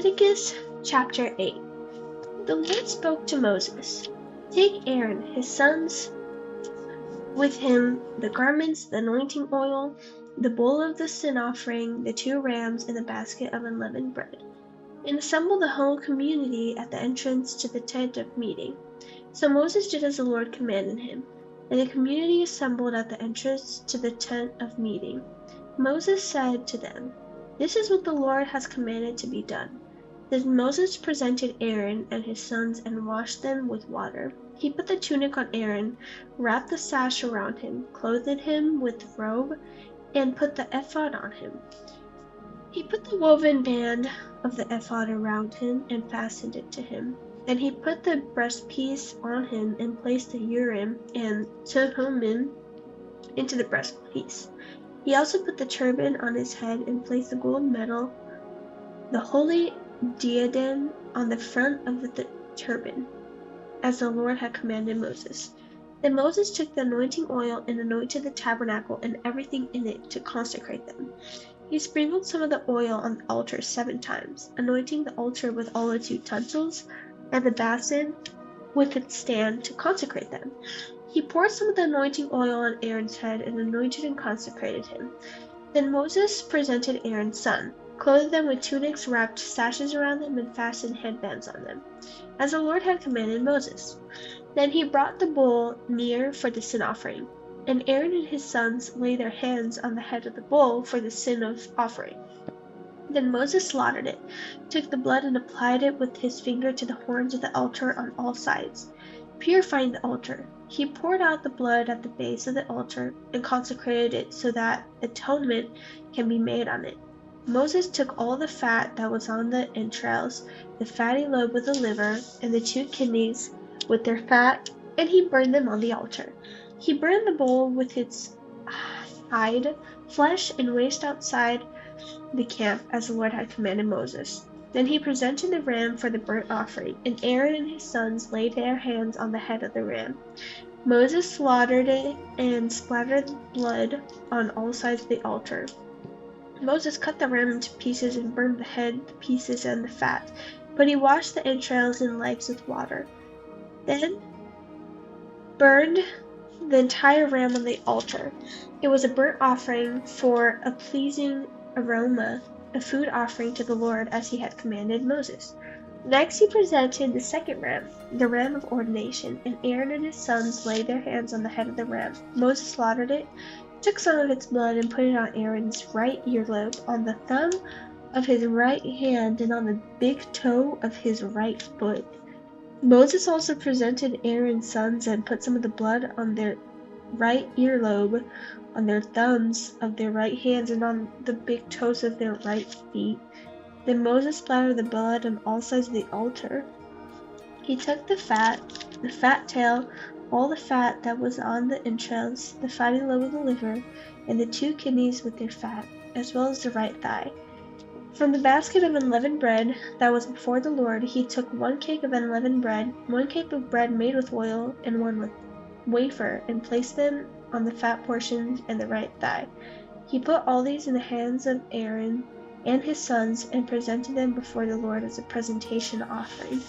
Leviticus chapter 8. The Lord spoke to Moses, "Take Aaron, his sons, with him the garments, the anointing oil, the bowl of the sin offering, the 2 rams, and the basket of unleavened bread, and assemble the whole community at the entrance to the tent of meeting." So Moses did as the Lord commanded him, and the community assembled at the entrance to the tent of meeting. Moses said to them, "This is what the Lord has commanded to be done." Then Moses presented Aaron and his sons and washed them with water. He put the tunic on Aaron, wrapped the sash around him, clothed him with the robe, and put the ephod on him. He put the woven band of the ephod around him and fastened it to him. Then he put the breastpiece on him and placed the Urim and Thummim into the breastpiece. He also put the turban on his head and placed the gold medal, the holy diadem, on the front of the turban, as the Lord had commanded Moses. Then Moses took the anointing oil and anointed the tabernacle and everything in it to consecrate them. He sprinkled some of the oil on the altar 7 times, anointing the altar with all its utensils and the basin with its stand to consecrate them. He poured some of the anointing oil on Aaron's head and anointed and consecrated him. Then Moses presented Aaron's son, clothed them with tunics, wrapped sashes around them, and fastened headbands on them, as the Lord had commanded Moses. Then he brought the bull near for the sin offering, and Aaron and his sons laid their hands on the head of the bull for the sin offering. Then Moses slaughtered it, took the blood and applied it with his finger to the horns of the altar on all sides, purifying the altar. He poured out the blood at the base of the altar and consecrated it so that atonement can be made on it. Moses took all the fat that was on the entrails, the fatty lobe with the liver, and the 2 kidneys with their fat, and he burned them on the altar. He burned the bull with its hide, flesh, and waste outside the camp, as the Lord had commanded Moses. Then he presented the ram for the burnt offering, and Aaron and his sons laid their hands on the head of the ram. Moses slaughtered it and splattered blood on all sides of the altar. Moses cut the ram into pieces and burned the head, the pieces, and the fat, but he washed the entrails and legs with water. Then burned the entire ram on the altar. It was a burnt offering for a pleasing aroma, a food offering to the Lord, as he had commanded Moses. Next he presented the 2nd ram, the ram of ordination, and Aaron and his sons laid their hands on the head of the ram. Moses slaughtered it, took some of its blood, and put it on Aaron's right earlobe, on the thumb of his right hand, and on the big toe of his right foot. Moses also presented Aaron's sons and put some of the blood on their right earlobe, on their thumbs of their right hands, and on the big toes of their right feet. Then Moses splattered the blood on all sides of the altar. He took the fat tail, all the fat that was on the entrails, the fatty lobe of the liver, and the 2 kidneys with their fat, as well as the right thigh. From the basket of unleavened bread that was before the Lord, he took 1 cake of unleavened bread, 1 cake of bread made with oil, and 1 with wafer, and placed them on the fat portions and the right thigh. He put all these in the hands of Aaron and his sons and presented them before the Lord as a presentation offering.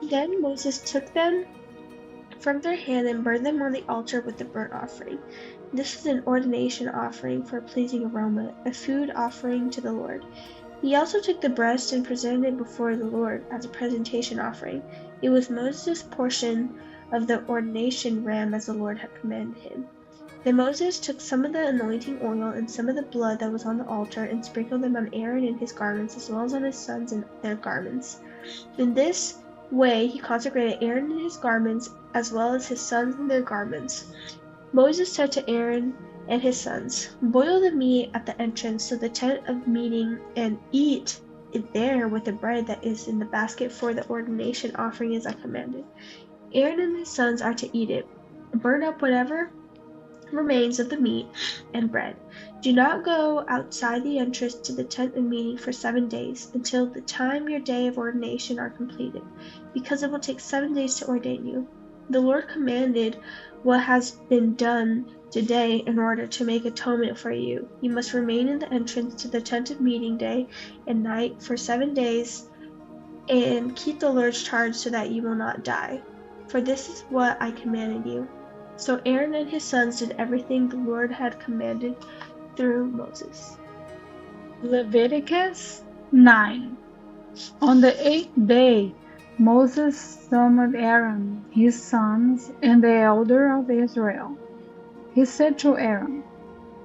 Then Moses took them from their hand and burned them on the altar with the burnt offering. This was an ordination offering for a pleasing aroma, a food offering to the Lord. He also took the breast and presented it before the Lord as a presentation offering. It was Moses' portion of the ordination ram, as the Lord had commanded him. Then Moses took some of the anointing oil and some of the blood that was on the altar and sprinkled them on Aaron and his garments, as well as on his sons and their garments. In this way he consecrated Aaron and his garments, as well as his sons and their garments. Moses said to Aaron and his sons, "Boil the meat at the entrance to the tent of meeting and eat it there with the bread that is in the basket for the ordination offering, as I commanded. Aaron and his sons are to eat it. Burn up whatever remains of the meat and bread. Do not go outside the entrance to the tent of meeting for 7 days, until the time your day of ordination are completed, because it will take 7 days to ordain you. The Lord commanded what has been done today in order to make atonement for you. You must remain in the entrance to the tent of meeting day and night for 7 days and keep the Lord's charge so that you will not die. For this is what I commanded you. So Aaron and his sons did everything the Lord had commanded through Moses. Leviticus 9. On the 8th day, Moses summoned Aaron, his sons, and the elder of Israel. He said to Aaron,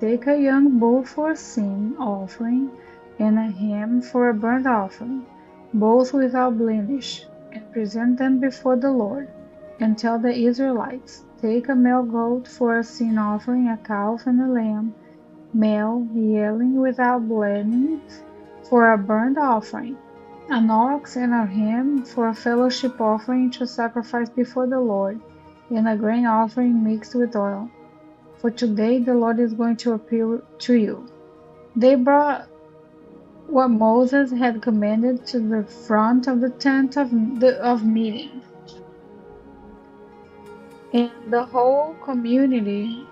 "Take a young bull for a sin offering and a ram for a burnt offering, both without blemish, and present them before the Lord. And tell the Israelites, take a male goat for a sin offering, a calf and a lamb, male, yearling without blemish, for a burnt offering, an ox and a ram for a fellowship offering to sacrifice before the Lord, and a grain offering mixed with oil. For today the Lord is going to appear to you." They brought what Moses had commanded to the front of the tent of meeting, and the whole community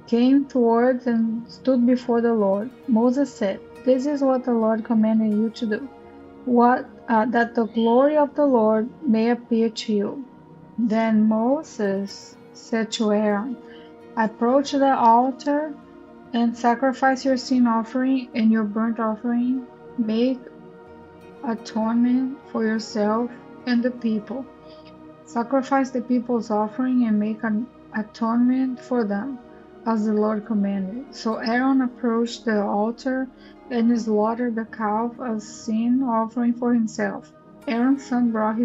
came towards and stood before the Lord. Moses said, "This is what the Lord commanded you to do, that the glory of the Lord may appear to you." Then Moses said to Aaron, "Approach the altar and sacrifice your sin offering and your burnt offering. Make atonement for yourself and the people. Sacrifice the people's offering and make an atonement for them, as the Lord commanded." So Aaron approached the altar and slaughtered the calf as sin offering for himself. Aaron's son brought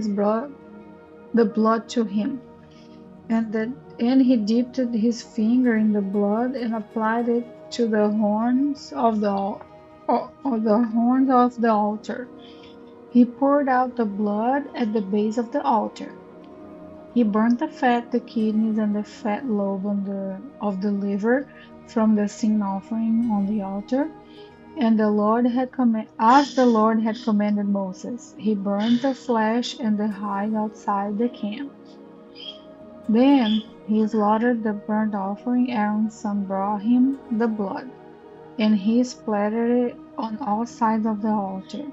the blood to him, and he dipped his finger in the blood and applied it to the horns of the altar. He poured out the blood at the base of the altar. He burnt the fat, the kidneys, and the fat lobe of the liver from the sin offering on the altar, and as the Lord had commanded Moses. He burned the flesh and the hide outside the camp. Then he slaughtered the burnt offering. Aaron's son brought him the blood, and he splattered it on all sides of the altar.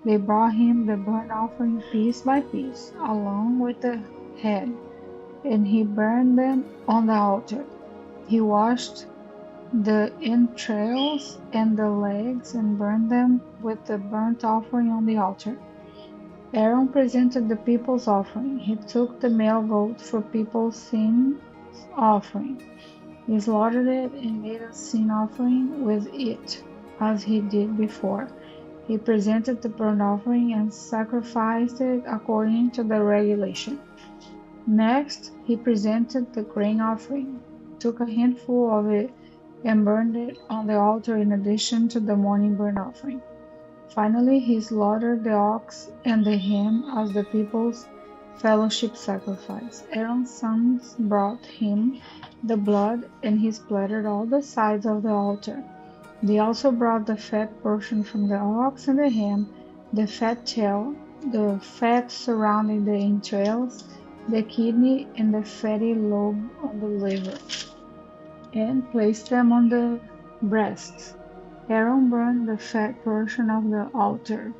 They brought him the burnt offering piece by piece, along with the head, and he burned them on the altar. He washed the entrails and the legs and burned them with the burnt offering on the altar. Aaron presented the people's offering. He took the male goat for people's sin offering. He slaughtered it and made a sin offering with it, as he did before. He presented the burnt offering and sacrificed it according to the regulation. Next, he presented the grain offering, took a handful of it, and burned it on the altar in addition to the morning burnt offering. Finally, he slaughtered the ox and the ram as the people's fellowship sacrifice. Aaron's sons brought him the blood, and he splattered all the sides of the altar. They also brought the fat portion from the ox and the ram, the fat tail, the fat surrounding the entrails, the kidney, and the fatty lobe on the liver, and placed them on the breasts. Aaron burned the fat portion of the altar,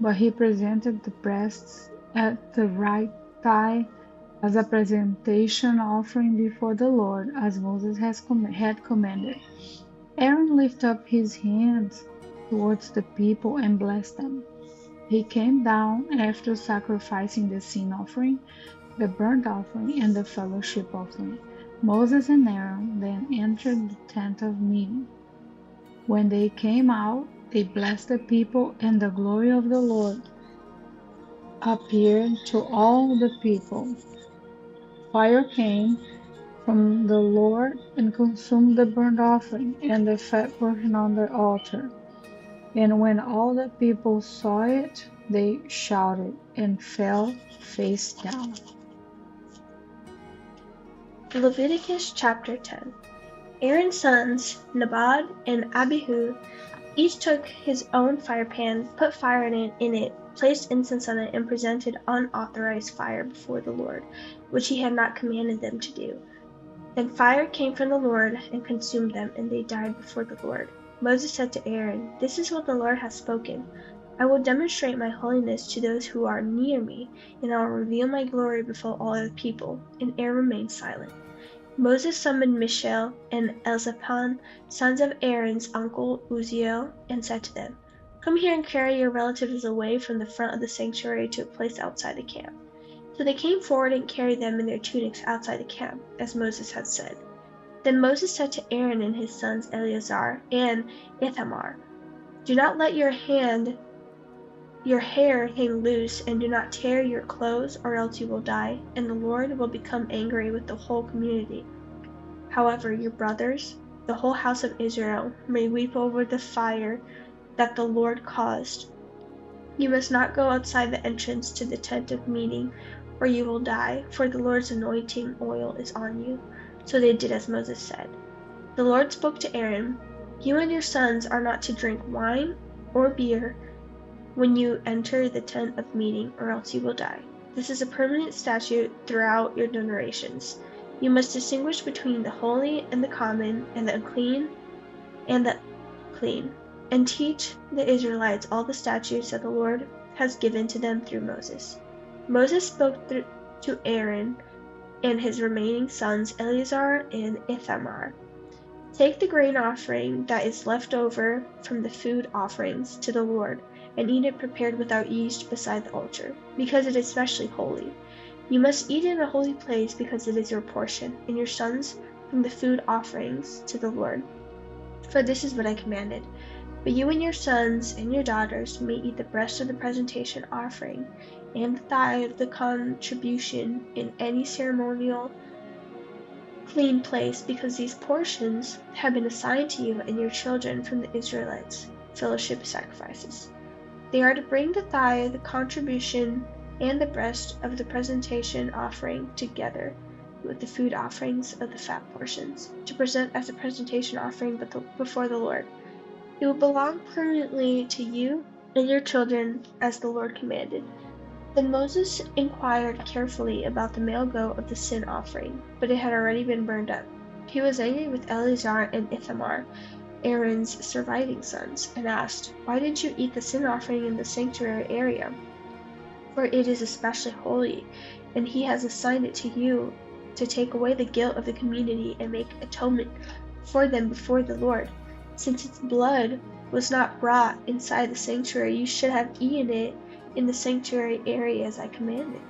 but he presented the breasts at the right thigh as a presentation offering before the Lord, as Moses had commanded. Aaron lifted up his hands towards the people and blessed them. He came down after sacrificing the sin offering, the burnt offering, and the fellowship offering. Moses and Aaron then entered the tent of meeting. When they came out, they blessed the people, and the glory of the Lord appeared to all the people. Fire came from the Lord and consumed the burnt offering and the fat portion on the altar. And when all the people saw it, they shouted and fell face down. Leviticus chapter 10. Aaron's sons, Nadab and Abihu, each took his own firepan, put fire in it, placed incense on it, and presented unauthorized fire before the Lord, which he had not commanded them to do. Then fire came from the Lord and consumed them, and they died before the Lord. Moses said to Aaron, "This is what the Lord has spoken. I will demonstrate my holiness to those who are near me, and I will reveal my glory before all other people." And Aaron remained silent. Moses summoned Mishael and Elzaphan, sons of Aaron's uncle Uzziel, and said to them, "Come here and carry your relatives away from the front of the sanctuary to a place outside the camp." So they came forward and carried them in their tunics outside the camp, as Moses had said. Then Moses said to Aaron and his sons Eleazar and Ithamar, "Do not let your hair hang loose, and do not tear your clothes, or else you will die, and the Lord will become angry with the whole community. However, your brothers, the whole house of Israel, may weep over the fire that the Lord caused. You must not go outside the entrance to the tent of meeting, or you will die, for the Lord's anointing oil is on you." So they did as Moses said. The Lord spoke to Aaron, "You and your sons are not to drink wine or beer when you enter the tent of meeting, or else you will die. This is a permanent statute throughout your generations. You must distinguish between the holy and the common, and the unclean and the clean, and teach the Israelites all the statutes that the Lord has given to them through Moses." Moses spoke to Aaron and his remaining sons Eleazar and Ithamar, "Take the grain offering that is left over from the food offerings to the Lord, and eat it prepared without yeast beside the altar, because it is especially holy. You must eat in a holy place, because it is your portion, and your sons from the food offerings to the Lord. For this is what I commanded. But you and your sons and your daughters may eat the breast of the presentation offering, and the thigh of the contribution in any ceremonial clean place, because these portions have been assigned to you and your children from the Israelites' fellowship sacrifices. They are to bring the thigh of the contribution and the breast of the presentation offering together with the food offerings of the fat portions, to present as a presentation offering before the Lord. It will belong permanently to you and your children, as the Lord commanded." Then Moses inquired carefully about the male goat of the sin offering, but it had already been burned up. He was angry with Eleazar and Ithamar, Aaron's surviving sons, and asked, "Why did you eat the sin offering in the sanctuary area? For it is especially holy, and he has assigned it to you to take away the guilt of the community and make atonement for them before the Lord. Since its blood was not brought inside the sanctuary, you should have eaten it in the sanctuary area as I commanded."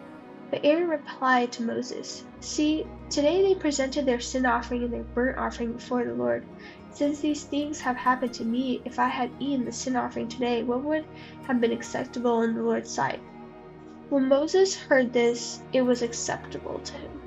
But Aaron replied to Moses, "See, today they presented their sin offering and their burnt offering before the Lord. Since these things have happened to me, if I had eaten the sin offering today, what would have been acceptable in the Lord's sight?" When Moses heard this, it was acceptable to him.